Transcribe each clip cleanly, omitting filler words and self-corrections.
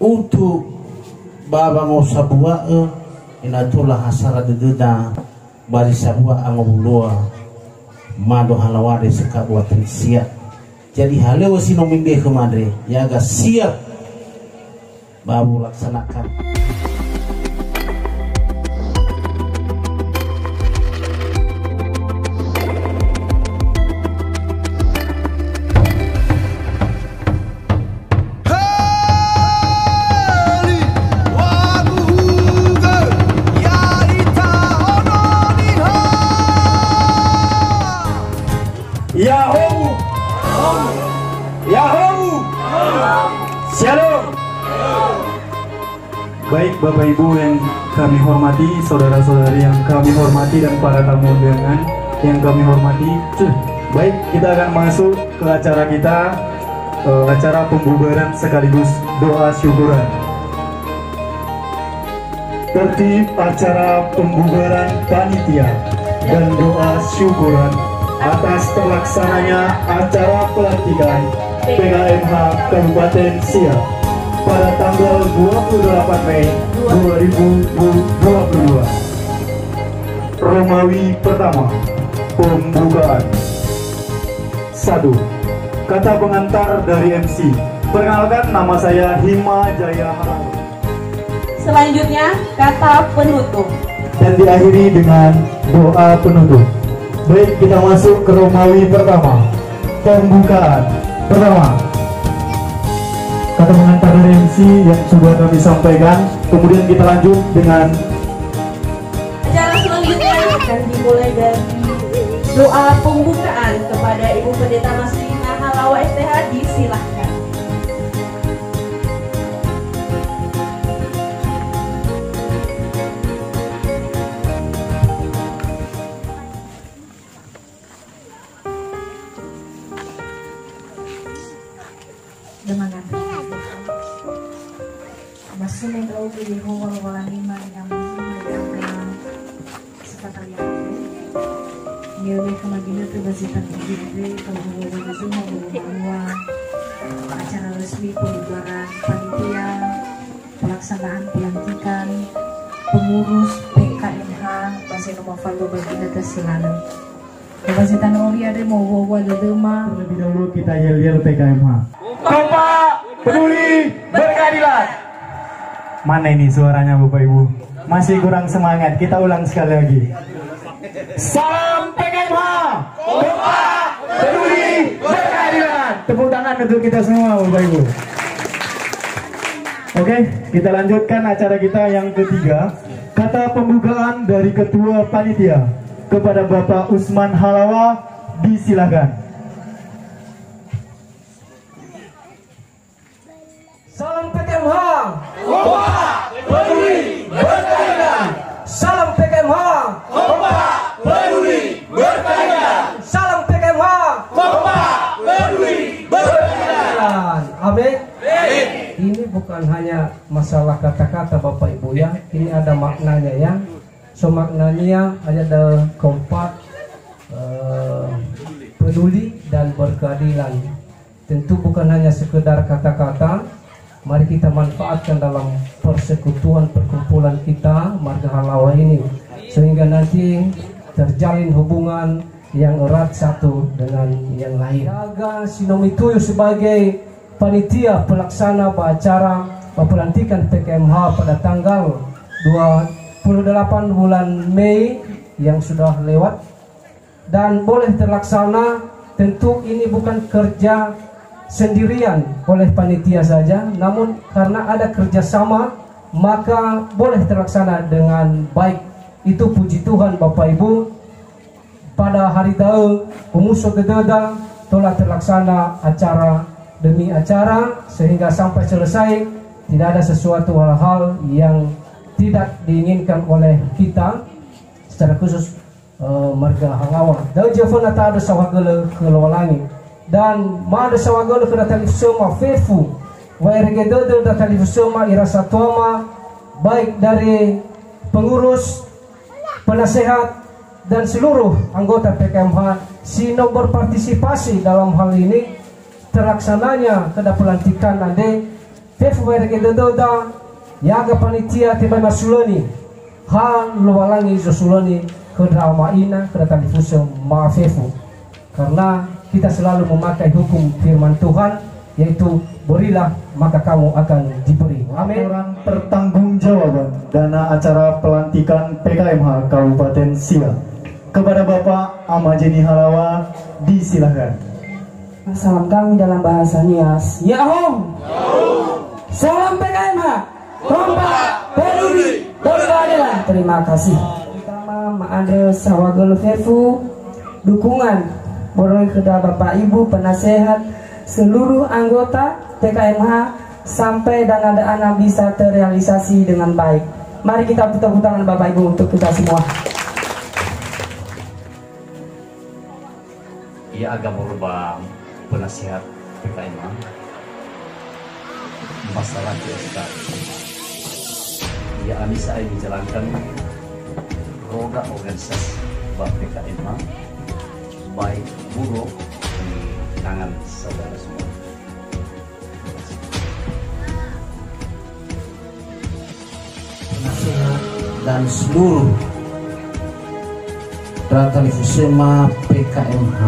untuk baba mau sabua inatulah hasara deduda bari sabua angobulua mado halawade sekabuatan siap. Jadi halewa sino mingge kemadre ya agak siap babu laksanakan. Yahoo! Yahoo! Shalom! Baik Bapak Ibu yang kami hormati, saudara-saudari yang kami hormati, dan para tamu undangan yang kami hormati. Baik, kita akan masuk ke acara kita, acara pembubaran sekaligus doa syukuran. Tertib acara pembubaran panitia dan doa syukuran atas terlaksananya acara pelantikan PKMH Kabupaten Siak pada tanggal 28 Mei 2022. Romawi pertama, pembukaan. 1. Kata pengantar dari MC. Perkenalkan, nama saya Hima Jaya Harau. Selanjutnya kata penutup Dan diakhiri dengan doa penutup. Baik, kita masuk ke Romawi pertama, pembukaan. Pertama, kata pengantar dari MC yang sudah kami sampaikan. Kemudian kita lanjut dengan acara selanjutnya akan dimulai dari doa pembukaan kepada Ibu Pendeta Maslimah Halawa STH. Disilahkan. Masunay ka ubi di mo wala lima yang mengajarkan sekali Nilai kemagina terbasitan begini kalau mau semua bahwa acara resmi pembubaran panitia, pelaksanaan pelantikan pengurus PKMH masih nomor Faldo Bagina Tersilana. Terbasitan Oli ada mau bawa dedema. Terlebih dahulu kita yel-yel PKMH. Kompak, peduli, berkeadilan. Mana ini suaranya Bapak Ibu? Masih kurang semangat. Kita ulang sekali lagi. Salam PKMH, kompak, peduli, berkeadilan. Tepuk tangan untuk kita semua Bapak Ibu. Oke, kita lanjutkan acara kita yang ketiga. Kata pembukaan dari Ketua Panitia kepada Bapak Usman Halawa, disilakan. Salam PKMH, kompak, peduli, berkeadilan. Salam PKMH, kompak, peduli, berkeadilan. Salam PKMH, kompak, peduli, berkeadilan. Amin. Ini bukan hanya masalah kata-kata Bapak Ibu ya, ini ada maknanya ya. So maknanya ada kompak, peduli dan berkeadilan. Tentu bukan hanya sekedar kata-kata. Mari kita manfaatkan dalam persekutuan perkumpulan kita Marga Halawa ini, sehingga nanti terjalin hubungan yang erat satu dengan yang lain. Jaga Sinomituyo sebagai panitia pelaksana acara pelantikan PKMH pada tanggal 28 bulan Mei yang sudah lewat, dan boleh terlaksana. Tentu ini bukan kerja sendirian oleh panitia saja, namun karena ada kerjasama maka boleh terlaksana dengan baik. Itu puji Tuhan Bapak Ibu, pada hari tahu pemusuh gededa telah terlaksana acara demi acara, sehingga sampai selesai tidak ada sesuatu hal-hal yang tidak diinginkan oleh kita secara khusus Marga Halawa. Dan Jefona tak ada sawagala kelolangi dan mada sawagala kena talifsoma fefu wairgedodo da talifsoma irasatoma, baik dari pengurus, penasehat dan seluruh anggota PKMH sino berpartisipasi dalam hal ini terlaksananya pada pelantikan nanti fefu wera ke doda yaga panitia tiba masuloni hal luwalangi zosuloni ke drama ina ke televisi ma fefu, karena kita selalu memakai hukum firman Tuhan, yaitu berilah maka kamu akan diberi. Amin. Orang pertanggungjawaban dana acara pelantikan PKMH Kabupaten Siak kepada Bapak Ahmad Jeni Halawa, disilahkan. Salam kami dalam bahasa Nias. Ya Om. Salam PKMH. Kompak, peduli, berkeadilan. Terima kasih. Pertama, Ma'adel Sawagel Fefu, dukungan boroi kepada Bapak Ibu penasehat seluruh anggota PKMH sampai dana-dana bisa terrealisasi dengan baik. Mari kita tepuk tangan Bapak Ibu untuk kita semua. Ia agak merubah penasihat PKMH masalah PSK. Ia Anissa menjalankan roda organisasi PKMH baik buruk di tangan saudara semua. Penasihat dan seluruh Televisiema PKMH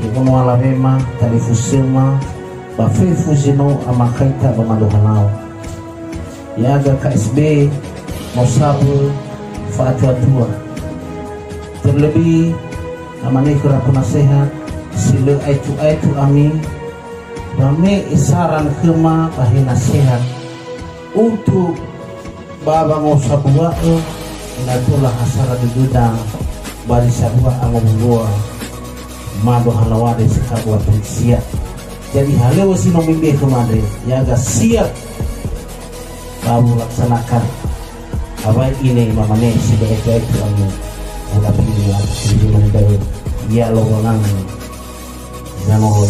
Ibu Mualabema Televisiema Bafefu Zino Amakaita Bamaluhanau Yaga KSB Mosabu Fatwa Tua, terlebih namanya kura penasehat sila itu ami rame isaran kema bahi nasihat untuk baba ngosabua inatulah hasara dudang bari sabua angobua mado halawade sekabuatan siap. Jadi halewa si nomimbe kemade yaga siap baru laksanakan apa ini mamane sudah itu ami ulah pilih sini mandai ya lowongan zamo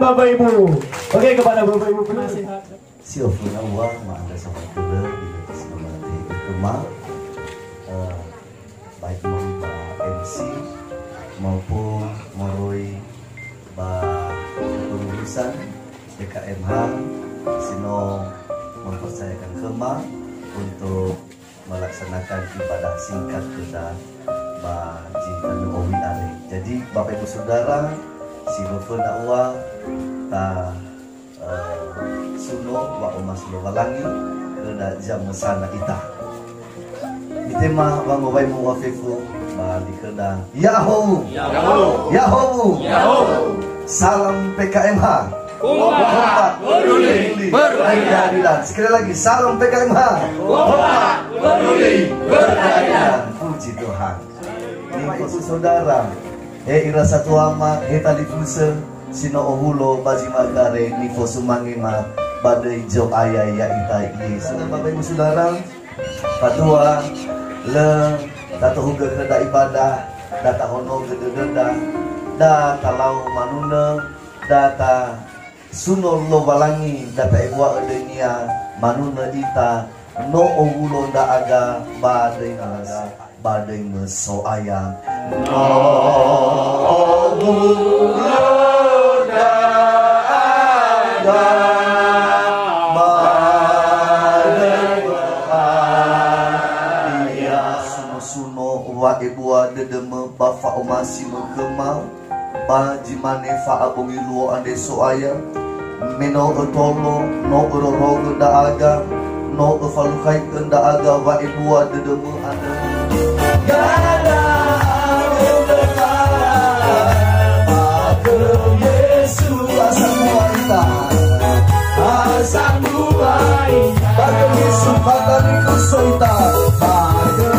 Bapak Ibu. Oke, kepada Bapak Ibu penasihat. Siofun awal ma'anda sama kula di atas kemati berkembang baik Pak MC maupun Moroi pengurusan DKMH Sino mempercayakan Kema untuk melaksanakan ibadah singkat kita Baji Owi Are. Jadi Bapak Ibu Saudara Siofun awal ta suno wa umas walangi kena jam sana ita itema bang wai mu wafifu bali kena yaho salam PKMH kompak peduli berkeadilan. Sekali lagi salam PKMH kompak peduli berkeadilan. Puji Tuhan. Ini khusus saudara ira satu ama tali fuse Sino ohulo baji magare nifo sumangima badai jo ayah ya itai saudara Bapak Ibu Saudara padua le data huga kereda ibadah data hono gededa data lau manuna data suno lo balangi data ewa edenya manuna ita no ohulo da aga badai naga badai meso ayam no ohulo Ibuwa dedeme bafa omasi mengemau baji manefa abongi luo ande soaya meno etolo no eroro genda aga no efalukai genda aga wa ibuwa dedeme ada gada Yesus asal muaita asal muaita pada Yesus pada dikusoita pada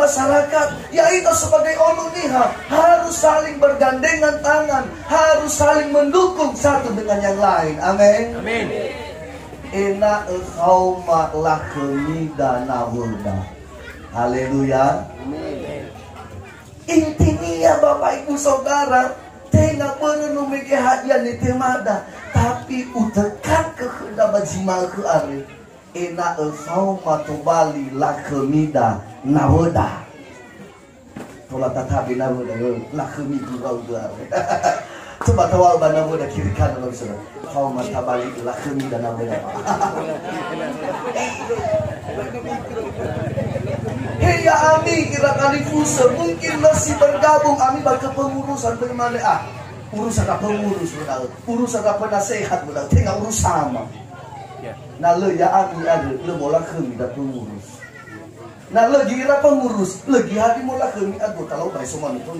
masyarakat, yaitu sebagai oluniha harus saling bergandengan tangan, harus saling mendukung satu dengan yang lain. Amin. Amin. Ena khauma lakemi dana hulda. Haleluya. Amin. Intinya Bapak Ibu Saudara, tengah berenung hadian di temada, tapi utekan kehendak bajima ke are. Ena khauma tubali lakemida nahoda. Tola tatabi nahoda lakemi gurau gar. Coba tawal bana nahoda kiri kanan bisa. Khauma tabali lakemida nahoda. Hei ya Ami kira kali fusa mungkin masih bergabung Ami bagi pengurusan bagaimana urusan apa pengurus benar, urusan apa nasihat benar, tinggal urus sama. Nah le ya Ami ada le bola kami dah pengurus. Nah le gira pengurus, le gira di bola kami ada kalau baik semua itu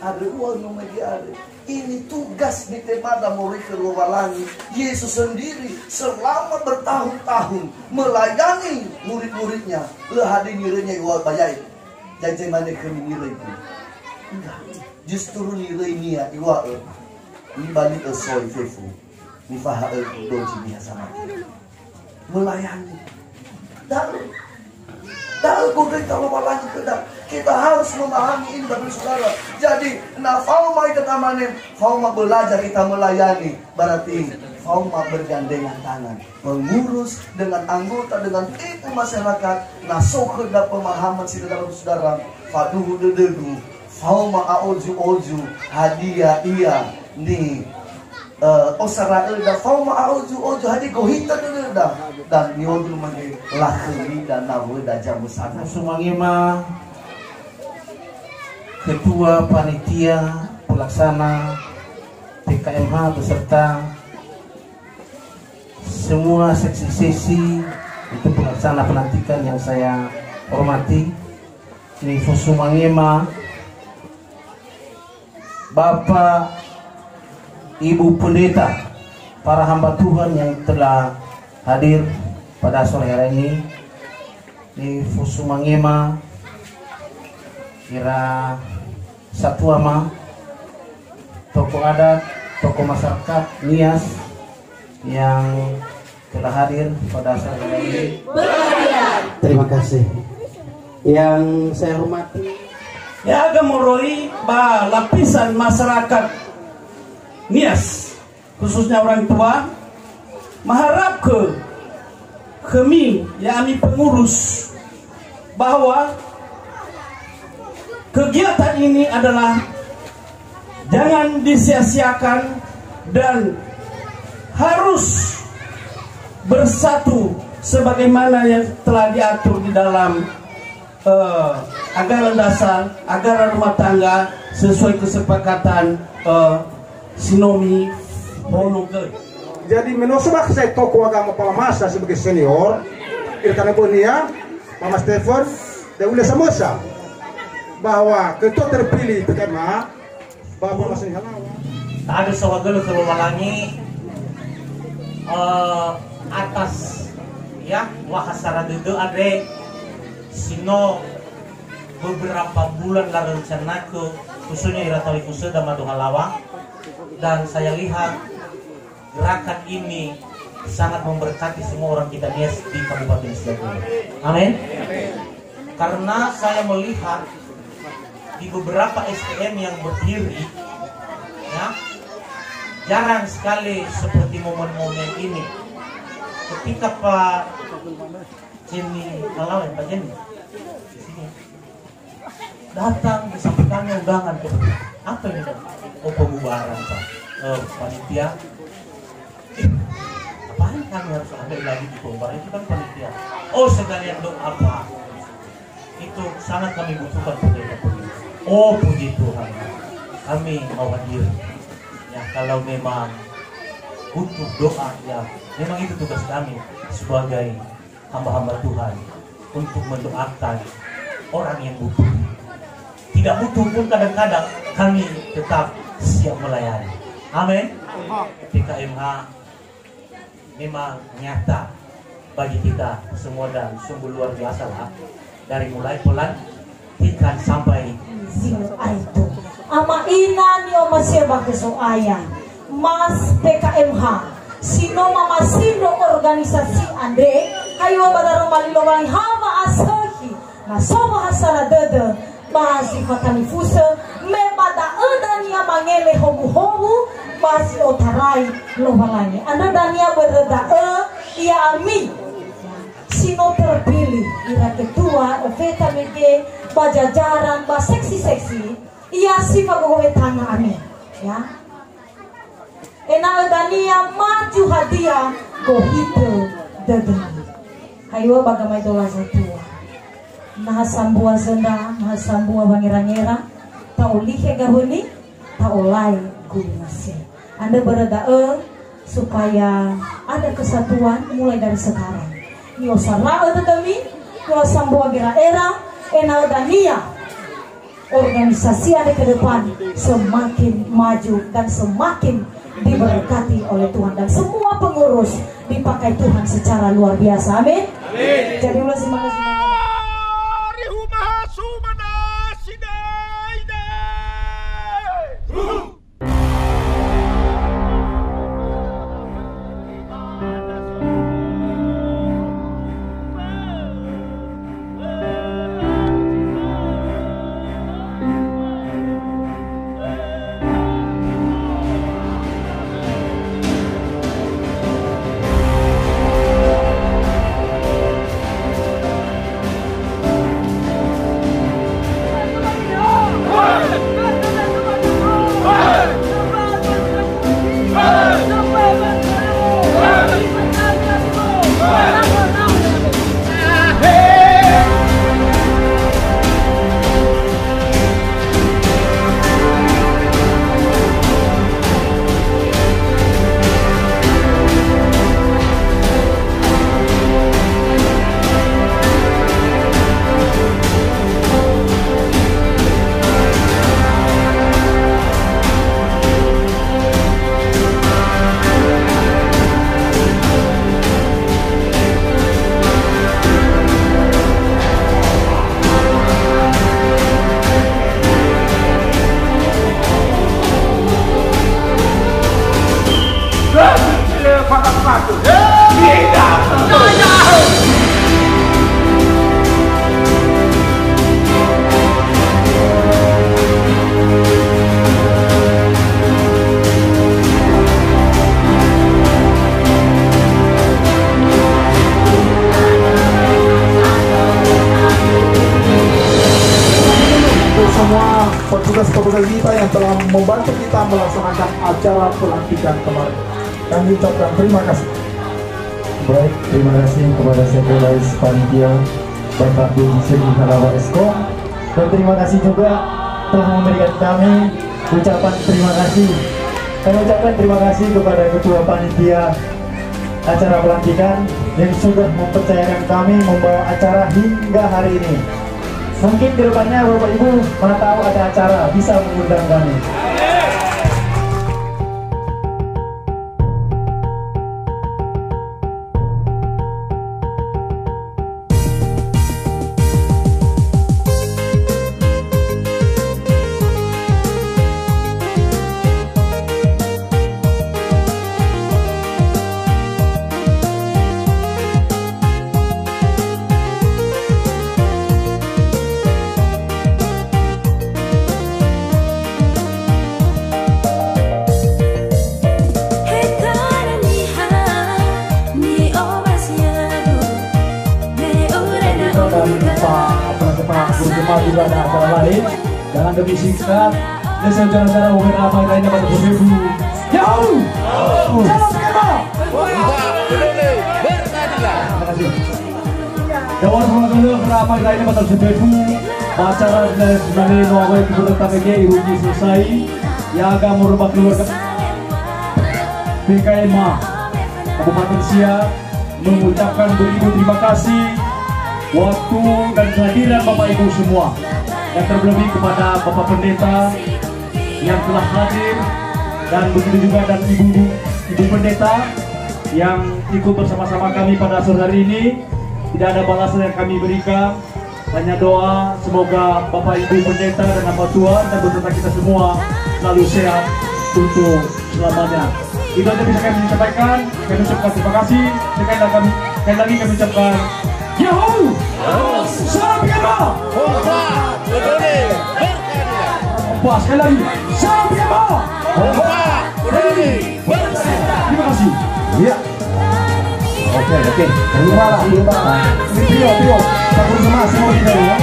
ada uang nomagi ada. Ini tugas di temada mereka Lowalangi. Yesus sendiri selama bertahun-tahun melayani murid-muridnya. Lehadi nilainya iwal bayai. Jangan mana kami nilai itu. Enggak. Justru nilai niat iwal. Ini balik soy fefu. Ini faham doji biasa mati. Melayani. Dalam kita Lowalangi kedap. Kita harus memahami ini Bapak Saudara. Jadi, fauma kita manem, fauma belajar kita melayani. Berarti fauma bergandengan tangan, mengurus dengan anggota, dengan tipu masyarakat. Sok kedap pemahaman si Bapak Saudara. Faduhu dededu, fauma aoju hadiah iya nih. Osara eda fauma aoju hadiah gohita eda dan nyodu mage lakeli dan naweda jamu sana. Sumangima Ketua Panitia Pelaksana PKMH beserta semua seksi-seksi itu pelaksana pelantikan yang saya hormati. Ini Fusumangema, Bapak Ibu Pendeta, para hamba Tuhan yang telah hadir pada sore hari ini. Ini Fusumangema kira Satuama, tokoh adat, tokoh masyarakat Nias yang telah hadir pada sore hari ini. Terima kasih. Yang saya hormati ya gemoroi ba lapisan masyarakat Nias, khususnya orang tua, mengharap kami yakni pengurus bahwa kegiatan ini adalah jangan disia-siakan dan harus bersatu sebagaimana yang telah diatur di dalam anggaran dasar, anggaran rumah tangga sesuai kesepakatan Sinomi Honoge. Jadi menusuk saya tokoh agama Palamasa sebagai senior, karena punya Mama Stefan dan Ule Samosa bahwa ketua terpilih pertama Bapak Masih Halawa ada sewagel ke Lowalangi atas ya wahasara dede ade sino beberapa bulan lah rencana ke khususnya Iratawi Khusus dan Madu Halawa, dan saya lihat gerakan ini sangat memberkati semua orang kita Nias di Kabupaten Sidoarjo. Amin. Karena saya melihat di beberapa STM yang berdiri, ya, jarang sekali seperti momen-momen ini. Ketika Pak Jenny Halawa, Pak Jenny di sini datang disampaikannya undangan ke apa ini? Oh, pembubaran Pak, panitia. Apaan kami harus ada lagi di pembubaran itu kan panitia. Oh, sekalian doa Pak. Itu sangat kami butuhkan pendeta-pendeta. Oh, puji Tuhan, kami mau hadir. Ya, kalau memang butuh doa, ya memang itu tugas kami sebagai hamba-hamba Tuhan untuk mendoakan orang yang butuh. Tidak butuh pun kadang-kadang kami tetap siap melayani. Amin. PKMH memang nyata bagi kita semua dan sungguh luar biasa lah. Dari mulai pelantikan sampai itu ama ina ni o maseba keso aya mas PKMH sino mama sino organisasi ande hayo badaro malilo bang hava asahi na soba hasara dede basi fatani fusa me bada adania mangele hobu basi otarai lo balani anda dania berda ia ami sino terpilih ira ketua ofeta mege bajajaran ba seksi-seksi ia sifa gowe tanga ane ya ena dania maju hadiah gohito dedeni hayo bagamai dola zatua nah sambua zenda nah sambua bangera-ngera taulihe gahuni taulai gulmase anda berada supaya ada kesatuan mulai dari sekarang nyo sala ada kami nyo sambua gera era ena dania organisasi Anda ke depan semakin maju dan semakin diberkati oleh Tuhan, dan semua pengurus dipakai Tuhan secara luar biasa. Amin. Jadi ulah semangat. Petugas-petugas kita yang telah membantu kita melaksanakan acara pelantikan kemarin. Kami ucapkan terima kasih. Baik, terima kasih kepada Sekretaris Panitia Bapak Bung Sri Halawa Esko, dan terima kasih juga telah memberikan kami ucapan terima kasih. Kami ucapkan terima kasih kepada Ketua Panitia acara pelantikan yang sudah mempercayakan kami membawa acara hingga hari ini. Mungkin ke depannya Bapak Ibu mana tahu ada acara bisa mengundang kami. Juga ada acara lain, jangan demi singkat. Dan saudara-saudara umur ramai lainnya pada berburu. Yahoo! Salam kenal. Terima kasih. Dewan Perwakilan ramai lainnya pada berburu. Acara dan sebagai nuawai kebutuhan KPG iruji selesai. Yang akan merubah keluarga PKMA Kabupaten Siak mengucapkan beribu terima kasih waktu dan kehadiran Bapak Ibu semua, yang terlebih kepada Bapak Pendeta yang telah hadir, dan begitu juga dan Ibu Pendeta yang ikut bersama-sama kami pada sore hari ini. Tidak ada balasan yang kami berikan, hanya doa semoga Bapak Ibu Pendeta dan nama Tuhan dan beserta kita semua selalu sehat untuk selamanya. Itu aja bisa kami sampaikan. Kami ucapkan terima kasih. Sekali lagi kami ucapkan Yahoo! Salam Piyama! Kompak, peduli, berkeadilan. Sekali lagi, salam Piyama! Kompak, peduli, berkeadilan. Terima kasih. Iya. Oke. Terima kasih. Ini trio. Satu sama semua kita ya.